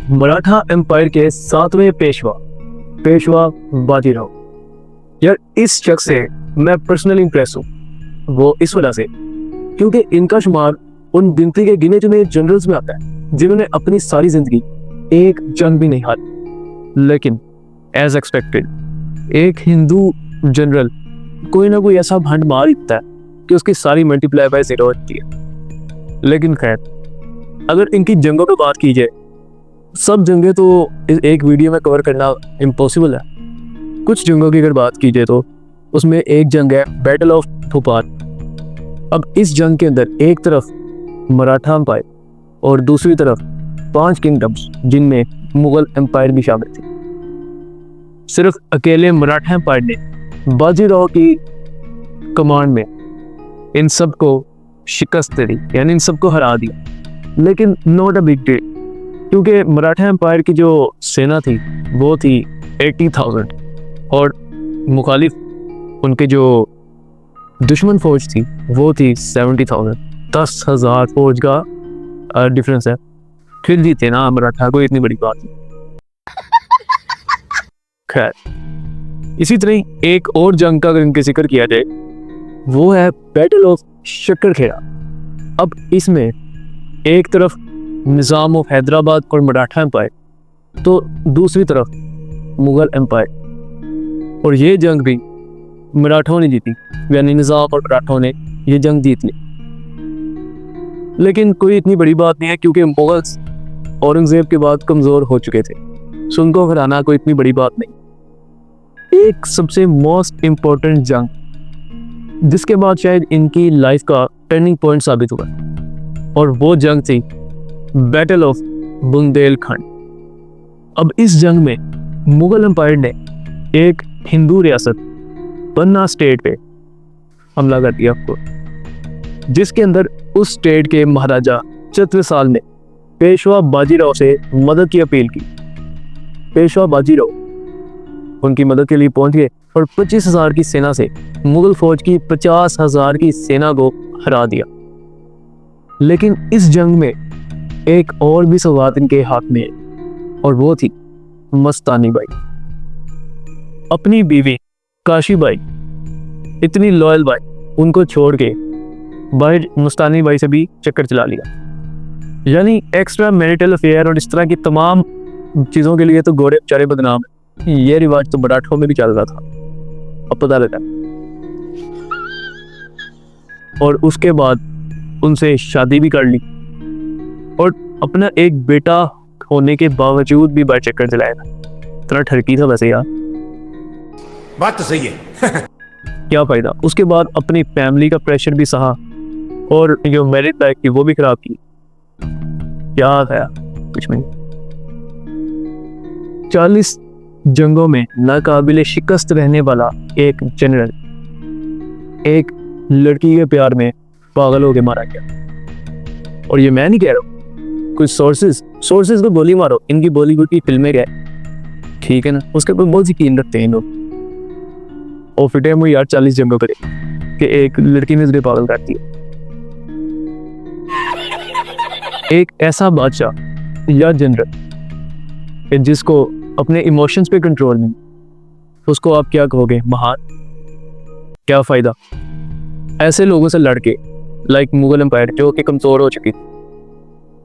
Maratha empire के 7वें पेशवा बाजीराव। यार इस शख्स से मैं पर्सनली इंप्रेस हूँ। वो इस वजह से क्योंकि इनका शुमार उन गिनती के गिने चुने जनरल्स में आता है जिन्होंने अपनी सारी जिंदगी एक जंग भी नहीं हारी। लेकिन एज एक्सपेक्टेड एक हिंदू जनरल कोई ना कोई ऐसा भंड मार देता है कि उसकी सारी मल्टीप्लाई बाय 0 होती है। लेकिन खैर, अगर इनकी जंगों पर बात की जाए, सब जंगें तो इस एक वीडियो में कवर करना इम्पॉसिबल है। कुछ जंगों की अगर बात की जाए तो उसमें एक जंग है बैटल ऑफ भोपाल। अब इस जंग के अंदर एक तरफ मराठा एम्पायर और दूसरी तरफ 5 किंगडम्स जिनमें मुगल एम्पायर भी शामिल थी। सिर्फ अकेले मराठा एम्पायर ने बाजीराव की कमांड में इन सब को शिकस्त दे दी, यानी इन सबको हरा दिया। लेकिन नॉट अ बिग डील, क्योंकि मराठा एम्पायर की जो सेना थी वो थी 80,000 और मुखालिफ उनके जो दुश्मन फौज थी वो थी 70,000। 10,000 फौज का डिफरेंस है। फिर जीते ना मराठा, कोई इतनी बड़ी बात नहीं। खैर, इसी तरह एक और जंग का अगर इनके जिक्र किया जाए वो है बैटल ऑफ शक्करखेड़ा। अब इसमें एक तरफ निज़ाम ऑफ हैदराबाद और मराठा एम्पायर, तो दूसरी तरफ मुगल एम्पायर। और ये जंग भी मराठों ने जीती, यानी निज़ाम और मराठों ने ये जंग जीत ली। लेकिन कोई इतनी बड़ी बात नहीं है, क्योंकि मुगल्स औरंगजेब के बाद कमज़ोर हो चुके थे, सो उनको हराना कोई इतनी बड़ी बात नहीं। एक सबसे मोस्ट इम्पोर्टेंट जंग जिसके बाद शायद इनकी लाइफ का टर्निंग पॉइंट साबित हुआ, और वो जंग थी बैटल ऑफ बुंदेलखंड। अब इस जंग में मुगल एम्पायर ने एक हिंदू रियासत पन्ना स्टेट पे हमला कर दिया आपको, जिसके अंदर उस स्टेट के महाराजा चतुर्साल ने पेशवा बाजीराव से मदद की अपील की। पेशवा बाजीराव उनकी मदद के लिए पहुंच गए और 25,000 की सेना से मुगल फौज की 50,000 की सेना को हरा दिया। लेकिन इस जंग में एक और भी सौगात इनके हाथ में है, और वो थी मस्तानी बाई। अपनी बीवी काशी बाई, इतनी लॉयल बाई, उनको छोड़ के बाई मस्तानी बाई से भी चक्कर चला लिया। यानी एक्स्ट्रा मैरिटल अफेयर और इस तरह की तमाम चीज़ों के लिए तो घोड़े बेचारे बदनाम है। ये रिवाज तो मराठों में भी चल रहा था, अब पता लगा। और उसके बाद उनसे शादी भी कर ली, और अपना एक बेटा होने के बावजूद भी बार चक्कर चलाया था। इतना ठरकी था वैसे यार, बात तो सही है। क्या फायदा। उसके बाद अपनी फैमिली का प्रेशर भी सहा, और जो मैरिज लाइफ थी वो भी खराब की। क्या था कुछ नहीं। 40 जंगों में नाकाबिले शिकस्त रहने वाला एक जनरल एक लड़की के प्यार में पागल होकर मारा गया। और ये मैं नहीं कह रहा हूँ, कुछ सोर्सेज को गोली मारो, इनकी बॉलीवुड की फिल्में गए, ठीक है ना, उसके ऊपर बहुत यकीन रखते हैं लोग। और फिटे मुझे यार 40 जंगों पर कि एक लड़की ने तुझे पागल कर दिया। एक ऐसा बादशाह या जनरल जिसको अपने इमोशंस पे कंट्रोल नहीं, उसको आप क्या कहोगे, महान? क्या फायदा। ऐसे लोगों से लड़के लाइक मुगल एम्पायर जो कि कमज़ोर हो चुकी थी,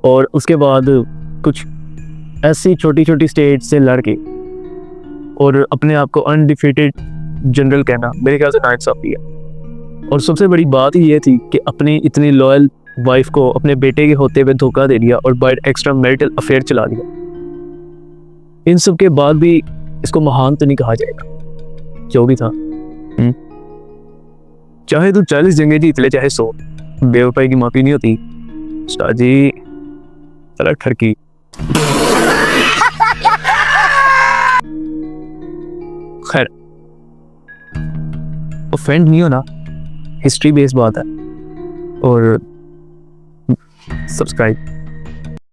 और उसके बाद कुछ ऐसी छोटी छोटी स्टेट से लड़के और अपने आप को अनडिफीटेड जनरल कहना मेरे ख्याल से नाइंसाफी है। और सबसे बड़ी बात ही ये थी कि अपनी इतनी लॉयल वाइफ को अपने बेटे के होते हुए धोखा दे दिया और बाय एक्स्ट्रा मैरिटल अफेयर चला दिया। इन सब के बाद भी इसको महान तो नहीं कहा जाएगा, जो भी था। चाहे तो 40 जंगें जीत ले, चाहे 100, बेवफाई की माफी नहीं होती। जी चला ठरकी। खैर, ऑफेंड नहीं होना, हिस्ट्री बेस्ड बात है। और सब्सक्राइब